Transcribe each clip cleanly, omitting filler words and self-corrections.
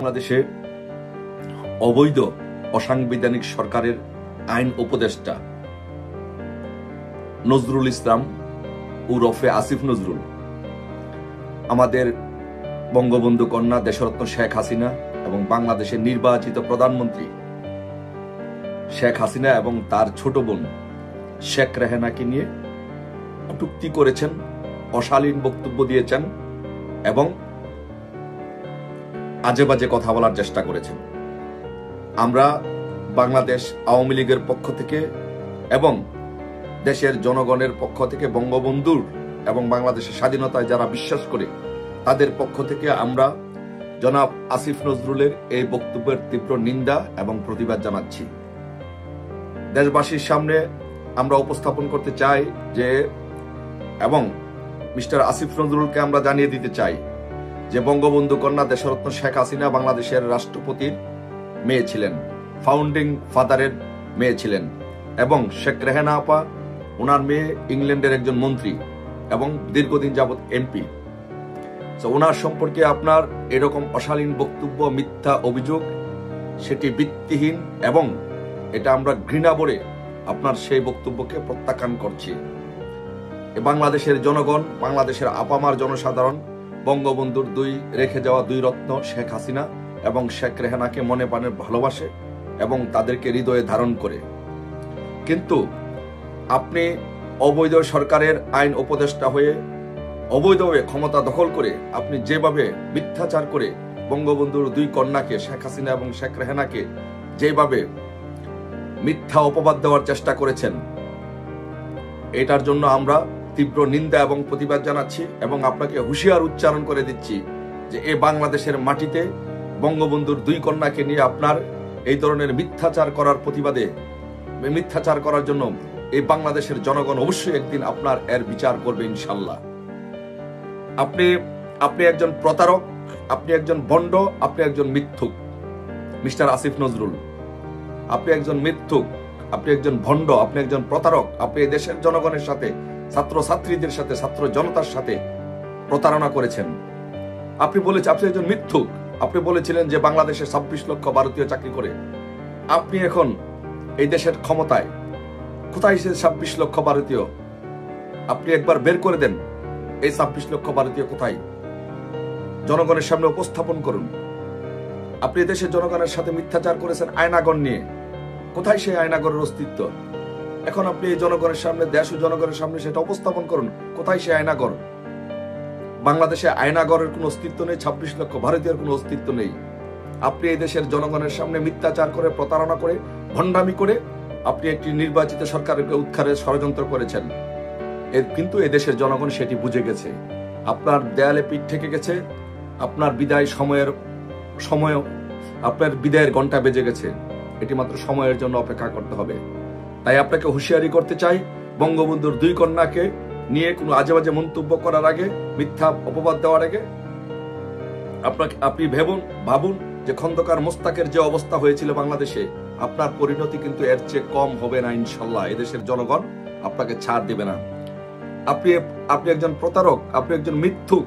বাংলাদেশে অবৈধ অসাংবিধানিক সরকারের আইন উপদেষ্টা নজরুল ইসলাম ওরফে আসিফ নজরুল আমাদের বঙ্গবন্ধু কন্যা দেশরত্ন শেখ হাসিনা এবং বাংলাদেশের নির্বাচিত প্রধানমন্ত্রী শেখ হাসিনা এবং তার ছোট বোন শেখ রেহানাকে নিয়ে কটূক্তি করেছেন, অশালীন বক্তব্য দিয়েছেন এবং আজে বাজে কথা বলার চেষ্টা করেছেন। আমরা বাংলাদেশ আওয়ামী লীগের পক্ষ থেকে এবং দেশের জনগণের পক্ষ থেকে বঙ্গবন্ধুর এবং বাংলাদেশের স্বাধীনতায় যারা বিশ্বাস করে তাদের পক্ষ থেকে আমরা জনাব আসিফ নজরুলের এই বক্তব্যের তীব্র নিন্দা এবং প্রতিবাদ জানাচ্ছি। দেশবাসীর সামনে আমরা উপস্থাপন করতে চাই যে এবং মিস্টার আসিফ নজরুলকে আমরা জানিয়ে দিতে চাই যে বঙ্গবন্ধু কন্যা দেশরত্ন শেখ হাসিনা বাংলাদেশের রাষ্ট্রপতির মেয়ে ছিলেন, ফাউন্ডিং ফাদারের মেয়ে ছিলেন এবং শেখ রেহানা আপা ওনার মেয়ে ইংল্যান্ডের একজন মন্ত্রী এবং দীর্ঘদিন যাবৎ এমপি। ওনার সম্পর্কে আপনার এরকম অশালীন বক্তব্য, মিথ্যা অভিযোগ, সেটি ভিত্তিহীন এবং এটা আমরা ঘৃণা ভরে আপনার সেই বক্তব্যকে প্রত্যাখ্যান করছি। বাংলাদেশের জনগণ, বাংলাদেশের আপামার জনসাধারণ বঙ্গবন্ধুর রেখে যাওয়া দুই রত্ন শেখ হাসিনা এবং শেখ রেহানাকে মনে প্রাণে ভালোবাসে এবং তাদেরকে হৃদয়ে ধারণ করে। কিন্তু আপনি অবৈধ সরকারের আইন উপদেষ্টা হয়ে অবৈধভাবে ক্ষমতা দখল করে আপনি যেভাবে মিথ্যাচার করে বঙ্গবন্ধুর দুই কন্যাকে শেখ হাসিনা এবং শেখ রেহানাকে যেভাবে মিথ্যা অপবাদ দেওয়ার চেষ্টা করেছেন, এটার জন্য আমরা তীব্র নিন্দা এবং প্রতিবাদ জানাচ্ছি এবং আপনাকে হুঁশিয়ার উচ্চারণ করে দিচ্ছি যে এই বাংলাদেশের মাটিতে বঙ্গবন্ধুর দুই কন্যাকে নিয়ে আপনার এই ধরনের মিথ্যাচার করার প্রতিবাদে, মিথ্যাচার করার জন্য এই বাংলাদেশের জনগণ অবশ্যই একদিন আপনার এর বিচার করবে ইনশাল্লাহ। আপনি একজন প্রতারক, আপনি একজন ভণ্ড, আপনি একজন মিথ্যুক। মিস্টার আসিফ নজরুল, আপনি একজন মিথ্যুক, আপনি একজন ভণ্ড, আপনি একজন প্রতারক। আপনি এই দেশের জনগণের সাথে, ছাত্র ছাত্রীদের সাথে, ছাত্র জনতার সাথে প্রতারণা করেছেন। আপনি একজন মিথ্যুক। আপনি বলেছিলেন যে বাংলাদেশে 26 লক্ষ ভারতীয় চাকরি করে। আপনি এখন এই দেশের ক্ষমতায়, কোথায় সে 26 লক্ষ ভারতীয়? আপনি একবার বের করে দেন এই 26 লক্ষ ভারতীয় কোথায়, জনগণের সামনে উপস্থাপন করুন। আপনি দেশের জনগণের সাথে মিথ্যাচার করেছেন আয়নাগর নিয়ে, কোথায় সেই আয়নাগরের অস্তিত্ব? এখন আপনি এই জনগণের সামনে, দেশ ও জনগণের সামনে সেটা উপস্থাপন করুন, কোথায় সেই আয়নাগর? বাংলাদেশে আয়নাগরের কোনো অস্তিত্ব নেই, 26 লক্ষ ভারতীয়ের কোনো অস্তিত্ব নেই। আপনি এই দেশের জনগণের সামনে মিথ্যাচার করে, প্রতারণা করে, ভণ্ডামি করে আপনি একটি নির্বাচিত সরকারকে উৎখারের ষড়যন্ত্র করেছেন। কিন্তু এদেশের জনগণ সেটি বুঝে গেছে। আপনার দেয়ালে পিঠ ঠেকে গেছে। আপনার আপনার বিদায়ের ঘন্টা বেজে গেছে। এটি মাত্র সময়ের জন্য অপেক্ষা করতে হবে। তাই আপনাকে হুঁশিয়ারি করতে চাই, বঙ্গবন্ধুর দুই কন্যাকে নিয়ে কোনো আজে বাজে মন্তব্য করার আগে, মিথ্যা অপবাদ দেওয়ার আগে আপনি ভাবুন যে খন্দকার মোস্তাকের যে অবস্থা হয়েছিল বাংলাদেশে, আপনার পরিণতি কিন্তু এর চেয়ে কম হবে না ইনশাল্লাহ। এদেশের জনগণ আপনাকে ছাড় দেবে না। আপনি একজন প্রতারক, আপনি একজন মিথ্যুক।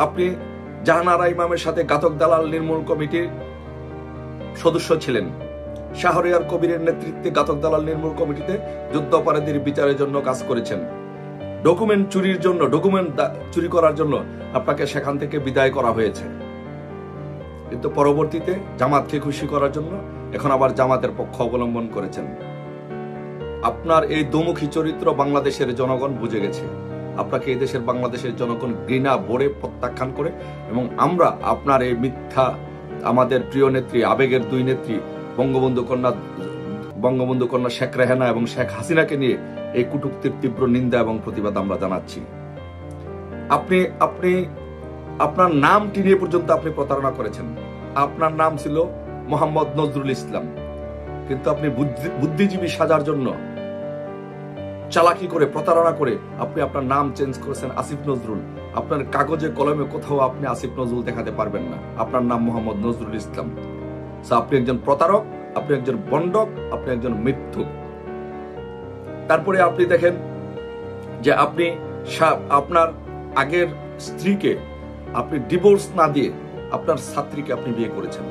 আপনি জাহানারা ইমামের সাথে ঘাতক দালাল নির্মূল কমিটির সদস্য ছিলেন। শাহরিয়ার কবিরের নেতৃত্বে ঘাতক দালাল নির্মূল কমিটিতে যুদ্ধাপরাধীর বিচারের জন্য কাজ করেছেন। ডকুমেন্ট চুরি করার জন্য আপনাকে সেখান থেকে বিদায় করা হয়েছে। কিন্তু পরবর্তীতে জামাতকে খুশি করার জন্য এখন আবার জামাতের পক্ষ অবলম্বন করেছেন। আপনার এই দুমুখী চরিত্র বাংলাদেশের জনগণ বুঝে গেছে। আপনাকে এই দেশের বাংলাদেশের জনগণ ঘৃণা ভরে প্রত্যাখ্যান করে এবং আমরা আপনার এই মিথ্যা, আমাদের প্রিয় নেত্রী, আবেগের দুই নেত্রী বঙ্গবন্ধু কন্যা শেখ রেহানা এবং শেখ হাসিনাকে নিয়ে এই কটূক্তির তীব্র নিন্দা এবং প্রতিবাদ আমরা জানাচ্ছি। আপনার নামটি নিয়ে পর্যন্ত আপনি প্রতারণা করেছেন। আপনার নাম ছিল মোহাম্মদ নজরুল ইসলাম, কিন্তু আপনি বুদ্ধিজীবী সাজার জন্য চালাকি করে, প্রতারণা করে আপনি আপনার নাম চেঞ্জ করেছেন আসিফ নজরুল। আপনার কাগজে কলমে কোথাও আপনি আসিফ নজরুল দেখাতে পারবেন না। আপনার নাম মোহাম্মদ নজরুল ইসলাম। আপনি একজন প্রতারক, আপনি একজন বন্ডক, আপনি একজন মিথ্যুক। তারপরে আপনি দেখেন যে আপনি আপনার আগের স্ত্রীকে আপনি ডিভোর্স না দিয়ে আপনার ছাত্রীকে আপনি বিয়ে করেছেন।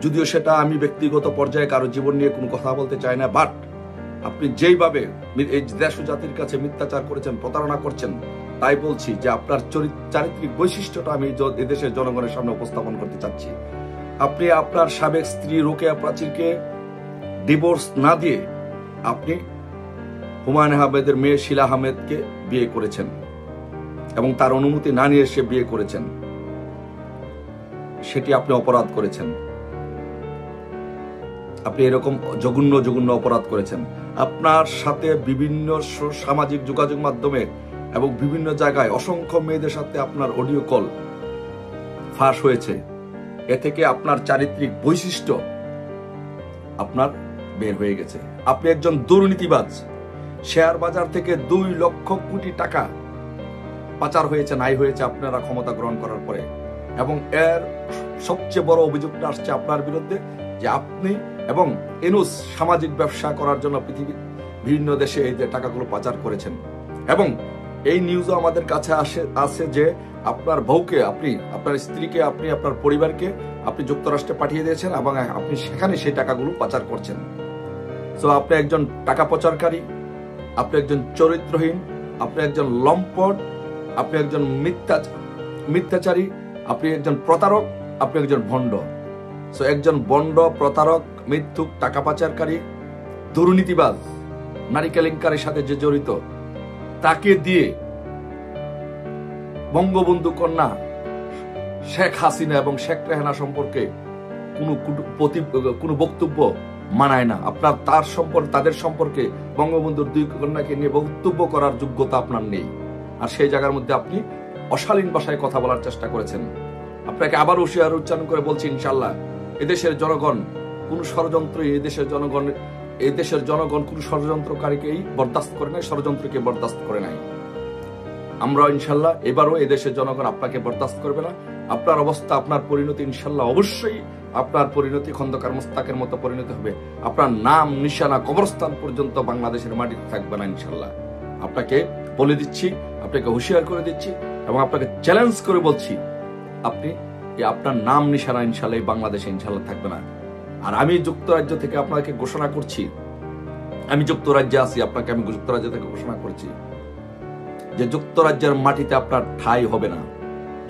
যদিও সেটা আমি ব্যক্তিগত পর্যায়ে কারো জীবন নিয়ে কোনো কথা বলতে চাই না, বাট আপনি যেইভাবে এই দেশ ও জাতির কাছে মিথ্যাচার করেছেন, প্রতারণা করছেন, তাই বলছি যে আপনার চারিত্রিক বৈশিষ্ট্যটা আমি এদেশের জনগণের সামনে উপস্থাপন করতে চাচ্ছি। আপনি আপনার সাবেক স্ত্রী রোকেয়া প্রাচীরকে ডিভোর্স না দিয়ে আপনি হুমায়ুন আহমেদের মেয়ে শিলা আহমেদকে বিয়ে করেছেন এবং তার অনুমতি না নিয়ে সে বিয়ে করেছেন, সেটি আপনি অপরাধ করেছেন। আপনি এরকম জঘন্য জঘন্য অপরাধ করেছেন। আপনার সাথে বিভিন্ন সামাজিক যোগাযোগ মাধ্যমে এবং বিভিন্ন জায়গায় অসংখ্য মেয়েদের সাথে আপনার অডিও কল ফাঁস হয়েছে। এ থেকে আপনার চারিত্রিক বৈশিষ্ট্য আপনার বের হয়ে গেছে। আপনি একজন দুর্নীতিবাজ। শেয়ার বাজার থেকে 2 লক্ষ কোটি টাকা পাচার হয়েছে, নাই হয়েছে আপনারা ক্ষমতা গ্রহণ করার পরে। এবং এর সবচেয়ে বড় অভিযোগটা আসছে আপনার বিরুদ্ধে যে আপনি এবং ইউনূস সামাজিক ব্যবসা করার জন্য পৃথিবীর বিভিন্ন দেশে এই যে টাকাগুলো পাচার করেছেন। এবং এই নিউজও আমাদের কাছে আসে যে আপনার বউকে, আপনি আপনার স্ত্রীকে, আপনি আপনার পরিবারকে আপনি যুক্তরাষ্ট্রে পাঠিয়ে দিয়েছেন এবং আপনি সেখানে সেই টাকাগুলো পাচার করছেন। সো আপনি একজন টাকা পাচারকারী, আপনি একজন চরিত্রহীন, আপনি একজন লম্পট, আপনি একজন মিথ্যাচারী, আপনি একজন প্রতারক, আপনি একজন ভণ্ড। সো একজন ভণ্ড, প্রতারক, মিথ্যুক, টাকা পাচারকারী, দুর্নীতিবাজ, নারী কেলেঙ্কারির সাথে যে জড়িত, তাকে দিয়ে বঙ্গবন্ধু কন্যা শেখ হাসিনা এবং শেখ রেহানা সম্পর্কে কোনো বক্তব্য মানায় না। আপনার তাদের সম্পর্কে বঙ্গবন্ধুর 2 কন্যাকে নিয়ে বক্তব্য করার যোগ্যতা আপনার নেই। আর সেই জায়গার মধ্যে আপনি অশালীন ভাষায় কথা বলার চেষ্টা করেছেন। আপনাকে আবার হুঁশিয়ার উচ্চারণ করে বলছি, ইনশাল্লাহ এদেশের জনগণ কোন ষড়যন্ত্র, এই দেশের জনগণ কোন ষড়যন্ত্রকারীকেই বরদাস্ত করে নাই, ষড়যন্ত্রকে বরদাস্ত করে নাই। আমরা ইনশাল্লাহ এবারও এদেশের জনগণ আপনাকে বরদাস্ত করবে না। আপনার অবস্থা, আপনার পরিণতি ইনশাল্লাহ অবশ্যই আপনার পরিণতি খন্দকার মোস্তাকের মতো পরিণতি হবে। আপনার নাম নিশানা কবরস্থান পর্যন্ত বাংলাদেশের মাটিতে থাকবে না ইনশাল্লাহ। আপনাকে বলে দিচ্ছি, আপনাকে হুঁশিয়ার করে দিচ্ছি এবং আপনাকে চ্যালেঞ্জ করে বলছি, আপনি আপনার নাম নিশানা ইনশাল্লাহ বাংলাদেশে ইনশাল্লাহ থাকবে না। আর আমি যুক্তরাজ্য থেকে আপনাকে ঘোষণা করছি, আমি যুক্তরাজ্যে আছি, আপনাকে আমি যুক্তরাজ্য থেকে ঘোষণা করছি যে যুক্তরাজ্যের মাটিতে আপনার ঠাঁই হবে না।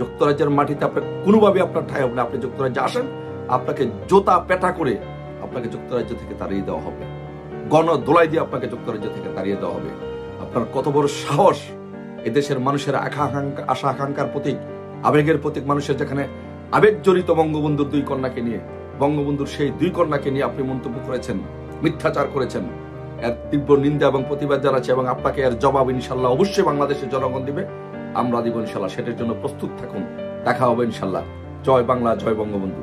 যুক্তরাজ্যের মাটিতে আপনার কোনোভাবে আপনার ঠাঁই হবে না। আপনি যুক্তরাজ্যে আসেন, আপনাকে জোতা পেটা করে আপনাকে যুক্তরাজ্য থেকে তাড়িয়ে দেওয়া হবে, গণদোলাই দিয়ে আপনাকে যুক্তরাজ্য থেকে তাড়িয়ে দেওয়া হবে। আপনার কত বড় সাহস! এদেশের মানুষের আশা আকাঙ্ক্ষার প্রতীক, আবেগের প্রতীক, মানুষের যেখানে আবেগ জড়িত বঙ্গবন্ধুর 2 কন্যাকে নিয়ে, বঙ্গবন্ধুর সেই 2 কন্যাকে নিয়ে আপনি মন্তব্য করেছেন, মিথ্যাচার করেছেন। এর তীব্র নিন্দা এবং প্রতিবাদ জানাচ্ছি এবং আপনাকে এর জবাব ইনশাল্লাহ অবশ্যই বাংলাদেশের জনগণ দিবে, আমরা দিব ইনশাল্লাহ। সেটার জন্য প্রস্তুত থাকুন। দেখা হবে ইনশাল্লাহ। জয় বাংলা, জয় বঙ্গবন্ধু।